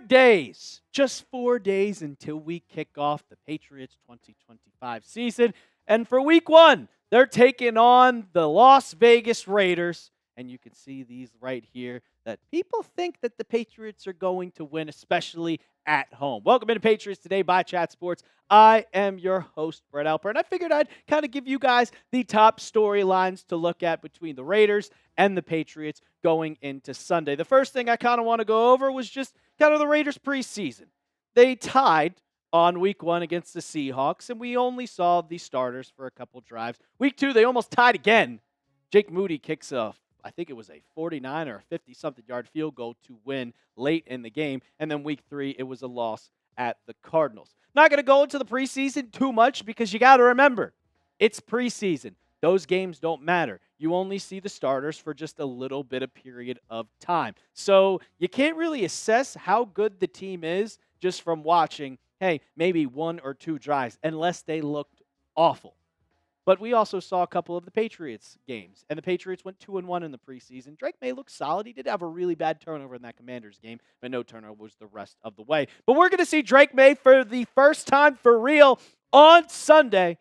days, just 4 days until we kick off the Patriots 2025 season. And for week 1, they're taking on the Las Vegas Raiders. And you can see these right here that people think that the Patriots are going to win, especially at home. Welcome into Patriots Today by Chat Sports. I am your host, Brett Alper, and I figured I'd kind of give you guys the top storylines to look at between the Raiders and the Patriots going into Sunday. The first thing I kind of want to go over was just kind of the Raiders preseason. They tied on week 1 against the Seahawks, and we only saw the starters for a couple drives. Week 2, they almost tied again. Jake Moody kicks off. I think it was a 49 or 50-something yard field goal to win late in the game. And then week 3, it was a loss at the Cardinals. Not going to go into the preseason too much because you got to remember, it's preseason. Those games don't matter. You only see the starters for just a little bit of period of time. So you can't really assess how good the team is just from watching, hey, maybe 1 or 2 drives, unless they looked awful. But we also saw a couple of the Patriots games, and the Patriots went 2-1 in the preseason. Drake Maye looked solid. He did have a really bad turnover in that Commanders game, but no turnovers the rest of the way. But we're going to see Drake Maye for the first time for real on Sunday,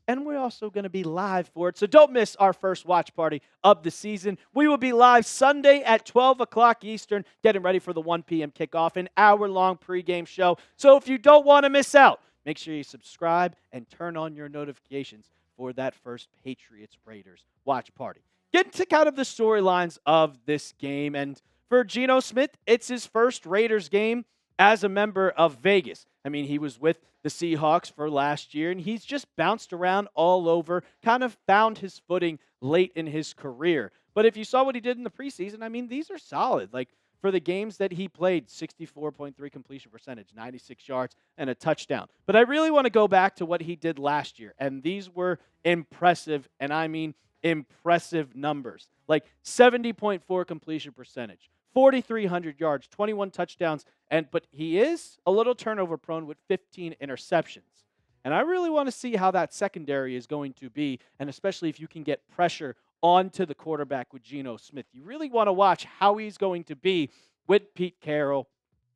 and we're also going to be live for it. So don't miss our first watch party of the season. We will be live Sunday at 12 o'clock Eastern, getting ready for the 1 p.m. kickoff, an hour-long pregame show. So if you don't want to miss out, make sure you subscribe and turn on your notifications for that first Patriots-Raiders watch party. Get into kind of the storylines of this game. And for Geno Smith, it's his first Raiders game as a member of Vegas. I mean, he was with the Seahawks for last year, and he's just bounced around all over, kind of found his footing late in his career. But if you saw what he did in the preseason, I mean, these are solid. Like, for the games that he played, 64.3 completion percentage, 96 yards, and a touchdown. But I really want to go back to what he did last year, and these were impressive, and I mean impressive numbers. Like 70.4 completion percentage, 4,300 yards, 21 touchdowns, but he is a little turnover prone with 15 interceptions. And I really want to see how that secondary is going to be, and especially if you can get pressure onto the quarterback with Geno Smith. You really want to watch how he's going to be with Pete Carroll,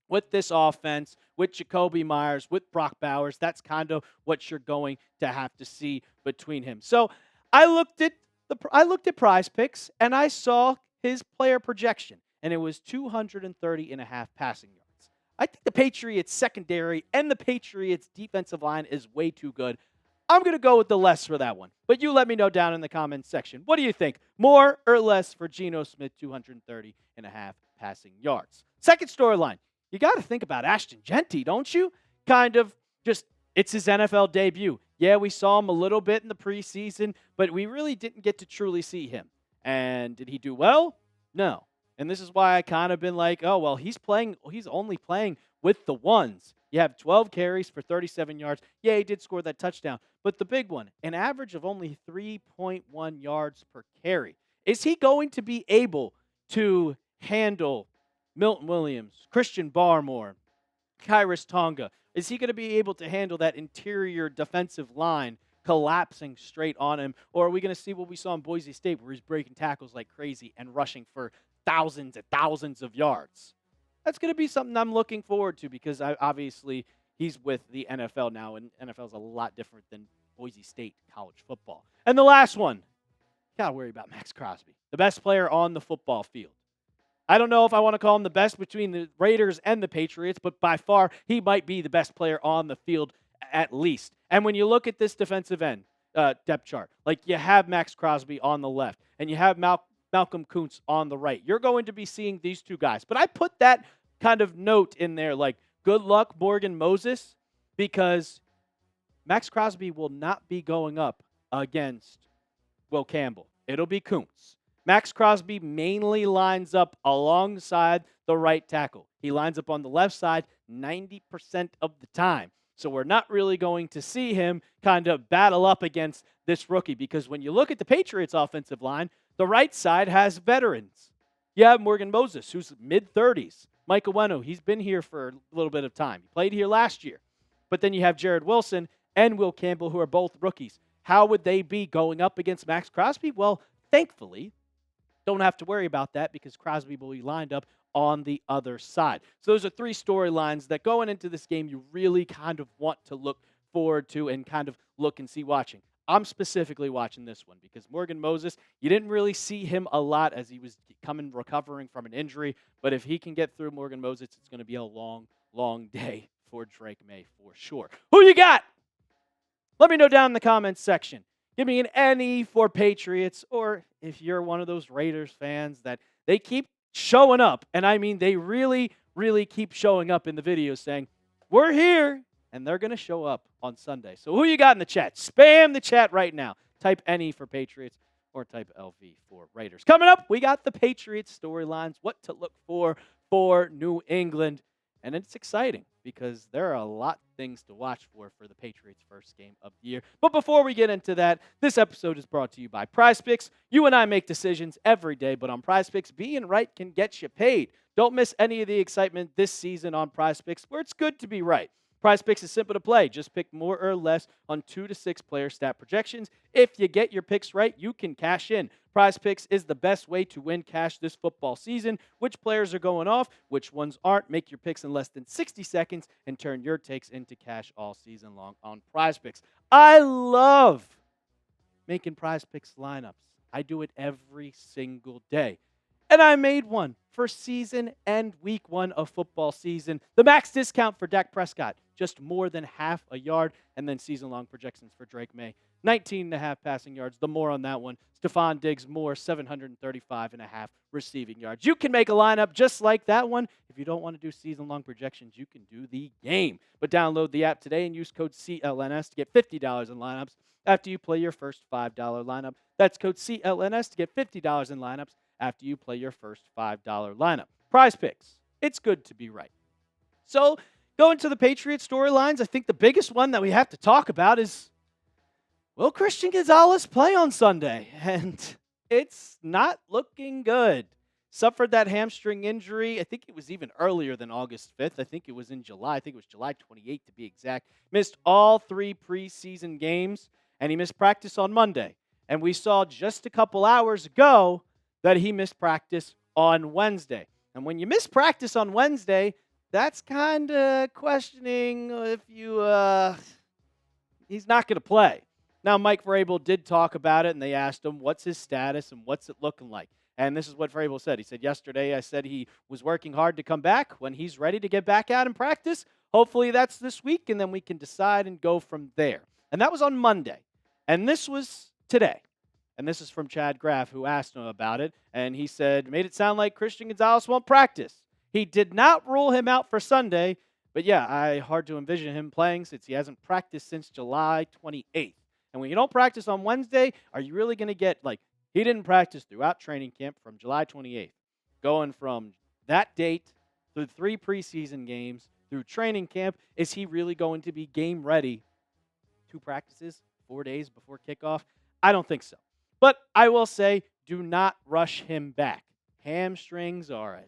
with this offense, with Jacoby Myers, with Brock Bowers. That's kind of what you're going to have to see between him. So I looked at Prize Picks, and I saw his player projection, and it was 230.5 passing yards. I think the Patriots secondary and the Patriots defensive line is way too good. I'm going to go with the less for that one. But you let me know down in the comments section. What do you think? More or less for Geno Smith, 230.5 passing yards? Second storyline. You got to think about Ashton Jeanty, don't you? Kind of just, it's his NFL debut. Yeah, we saw him a little bit in the preseason, but we really didn't get to truly see him. And did he do well? No. And this is why I kind of been like, oh, well, he's only playing with the ones. You have 12 carries for 37 yards. Yeah, he did score that touchdown. But the big one, an average of only 3.1 yards per carry. Is he going to be able to handle Milton Williams, Christian Barmore, Kyrus Tonga? Is he going to be able to handle that interior defensive line collapsing straight on him? Or are we going to see what we saw in Boise State where he's breaking tackles like crazy and rushing for thousands and thousands of yards? That's going to be something I'm looking forward to because obviously he's with the NFL now, and NFL is a lot different than Boise State college football. And the last one, got to worry about Max Crosby, the best player on the football field. I don't know if I want to call him the best between the Raiders and the Patriots, but by far he might be the best player on the field at least. And when you look at this defensive end depth chart, like you have Max Crosby on the left, and you have Malcolm Kuntz on the right. You're going to be seeing these two guys. But I put that kind of note in there like, good luck, Morgan Moses, because Max Crosby will not be going up against Will Campbell. It'll be Kuntz. Max Crosby mainly lines up alongside the right tackle. He lines up on the left side 90% of the time. So we're not really going to see him kind of battle up against this rookie because when you look at the Patriots offensive line, the right side has veterans. You have Morgan Moses, who's mid-30s. Mike Vrabel, he's been here for a little bit of time. He played here last year. But then you have Jared Wilson and Will Campbell, who are both rookies. How would they be going up against Max Crosby? Well, thankfully, don't have to worry about that because Crosby will be lined up on the other side. So those are three storylines that going into this game you really kind of want to look forward to and kind of look and see watching. I'm specifically watching this one because Morgan Moses, you didn't really see him a lot as he was recovering from an injury. But if he can get through Morgan Moses, it's going to be a long, long day for Drake Maye for sure. Who you got? Let me know down in the comments section. Give me an any for Patriots, or if you're one of those Raiders fans that they keep showing up, and I mean they really, really keep showing up in the videos saying, we're here, and they're going to show up on Sunday. So who you got in the chat? Spam the chat right now. Type any for Patriots or type LV for Raiders. Coming up, we got the Patriots storylines, what to look for New England. And it's exciting because there are a lot of things to watch for the Patriots' first game of the year. But before we get into that, this episode is brought to you by PrizePicks. You and I make decisions every day, but on PrizePicks, being right can get you paid. Don't miss any of the excitement this season on PrizePicks, where it's good to be right. PrizePicks is simple to play. Just pick more or less on 2 to 6 player stat projections. If you get your picks right, you can cash in. PrizePicks is the best way to win cash this football season. Which players are going off, which ones aren't. Make your picks in less than 60 seconds and turn your takes into cash all season long on PrizePicks. I love making PrizePicks lineups. I do it every single day. And I made one for season and week 1 of football season. The max discount for Dak Prescott, just more than half a yard. And then season-long projections for Drake Maye, 19.5 passing yards. The more on that one. Stephon Diggs, more 735.5 receiving yards. You can make a lineup just like that one. If you don't want to do season-long projections, you can do the game. But download the app today and use code CLNS to get $50 in lineups after you play your first $5 lineup. That's code CLNS to get $50 in lineups after you play your first $5 lineup. PrizePicks. It's good to be right. So, going to the Patriots storylines, I think the biggest one that we have to talk about is, will Christian Gonzalez play on Sunday? And it's not looking good. Suffered that hamstring injury. I think it was even earlier than August 5th. I think it was in July. I think it was July 28th to be exact. Missed all 3 preseason games, and he missed practice on Monday. And we saw just a couple hours ago that he missed practice on Wednesday. And when you miss practice on Wednesday, that's kind of questioning if he's not going to play. Now, Mike Vrabel did talk about it, and they asked him, what's his status and what's it looking like? And this is what Vrabel said. He said, yesterday I said he was working hard to come back. When he's ready to get back out and practice, hopefully that's this week, and then we can decide and go from there. And that was on Monday. And this was today. And this is from Chad Graff, who asked him about it. And he said, made it sound like Christian Gonzalez won't practice. He did not rule him out for Sunday. But yeah, hard to envision him playing since he hasn't practiced since July 28th. And when you don't practice on Wednesday, are you really going to get, he didn't practice throughout training camp from July 28th. Going from that date through 3 preseason games, through training camp, is he really going to be game ready 2 practices, 4 days before kickoff? I don't think so. But I will say, do not rush him back. Hamstrings are a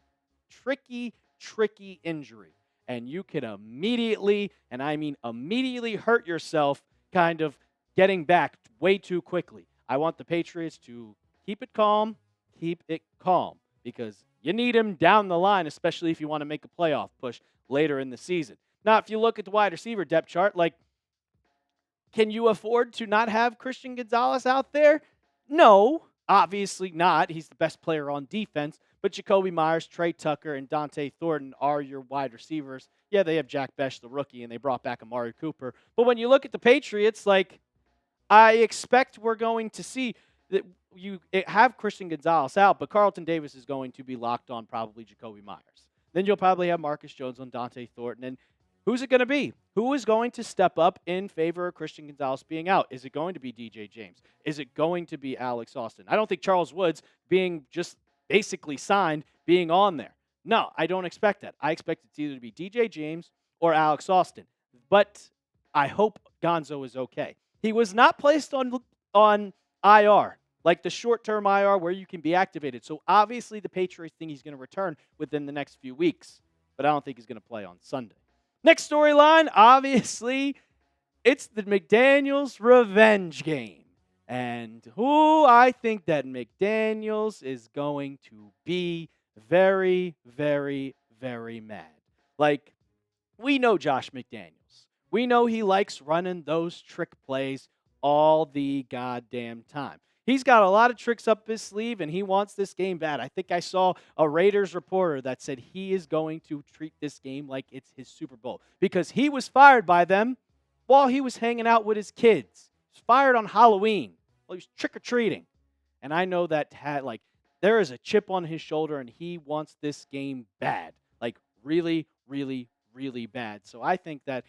tricky, tricky injury. And you can immediately, and I mean immediately, hurt yourself kind of getting back way too quickly. I want the Patriots to keep it calm, because you need him down the line, especially if you want to make a playoff push later in the season. Now, if you look at the wide receiver depth chart, can you afford to not have Christian Gonzalez out there? No, obviously not. He's the best player on defense. But Jacoby Myers, Trey Tucker, and Dante Thornton are your wide receivers. Yeah, they have Jack Besh, the rookie, and they brought back Amari Cooper. But when you look at the Patriots, I expect we're going to see that you have Christian Gonzalez out, but Carlton Davis is going to be locked on probably Jacoby Myers. Then you'll probably have Marcus Jones on Dante Thornton. And who's it going to be? Who is going to step up in favor of Christian Gonzalez being out? Is it going to be DJ James? Is it going to be Alex Austin? I don't think Charles Woods being just basically signed being on there. No, I don't expect that. I expect it to either be DJ James or Alex Austin. But I hope Gonzo is okay. He was not placed on IR, like the short-term IR where you can be activated. So obviously the Patriots think he's going to return within the next few weeks. But I don't think he's going to play on Sunday. Next storyline, obviously, it's the McDaniels revenge game. And who I think that McDaniels is going to be very, very, very mad. Like, we know Josh McDaniels. We know he likes running those trick plays all the goddamn time. He's got a lot of tricks up his sleeve, and he wants this game bad. I think I saw a Raiders reporter that said he is going to treat this game like it's his Super Bowl because he was fired by them while he was hanging out with his kids. He was fired on Halloween while he was trick-or-treating. And I know that there is a chip on his shoulder, and he wants this game bad. Like, really, really, really bad. So I think that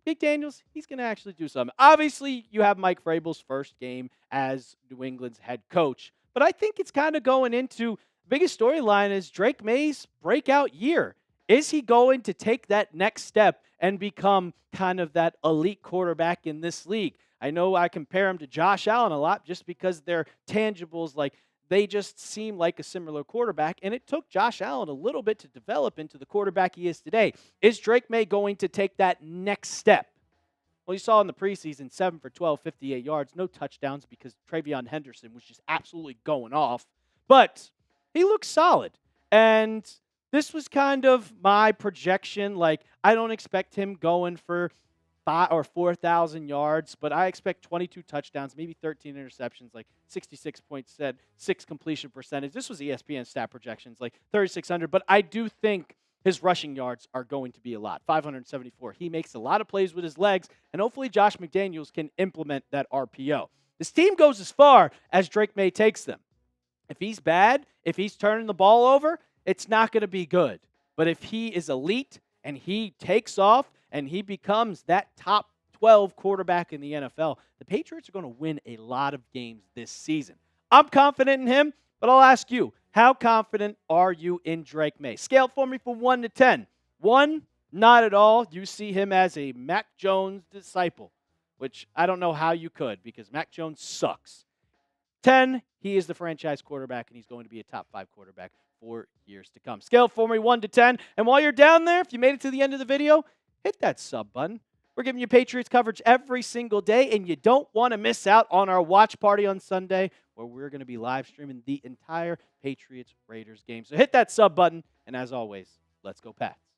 McDaniels, he's going to actually do something. Obviously, you have Mike Vrabel's first game as New England's head coach, but I think it's kind of going into the biggest storyline is Drake Maye's breakout year. Is he going to take that next step and become kind of that elite quarterback in this league? I know I compare him to Josh Allen a lot just because their tangibles, like, they just seem like a similar quarterback, and it took Josh Allen a little bit to develop into the quarterback he is today. Is Drake Maye going to take that next step? Well, you saw in the preseason, 7 for 12, 58 yards, no touchdowns because Travion Henderson was just absolutely going off. But he looks solid, and this was kind of my projection. Like, I don't expect him going for 5,000 or 4,000 yards, but I expect 22 touchdowns, maybe 13 interceptions, like 66.6 completion percentage. This was ESPN stat projections, like 3,600, but I do think his rushing yards are going to be a lot, 574. He makes a lot of plays with his legs, and hopefully Josh McDaniels can implement that RPO. This team goes as far as Drake Maye takes them. If he's bad, if he's turning the ball over, it's not going to be good. But if he is elite and he takes off, and he becomes that top 12 quarterback in the NFL, the Patriots are going to win a lot of games this season. I'm confident in him, but I'll ask you, how confident are you in Drake Maye? Scale it for me from 1 to 10. 1, not at all. You see him as a Mac Jones disciple, which I don't know how you could because Mac Jones sucks. 10, he is the franchise quarterback, and he's going to be a top 5 quarterback for years to come. Scale it for me 1 to 10. And while you're down there, if you made it to the end of the video, hit that sub button. We're giving you Patriots coverage every single day, and you don't want to miss out on our watch party on Sunday where we're going to be live streaming the entire Patriots-Raiders game. So hit that sub button, and as always, let's go Pats.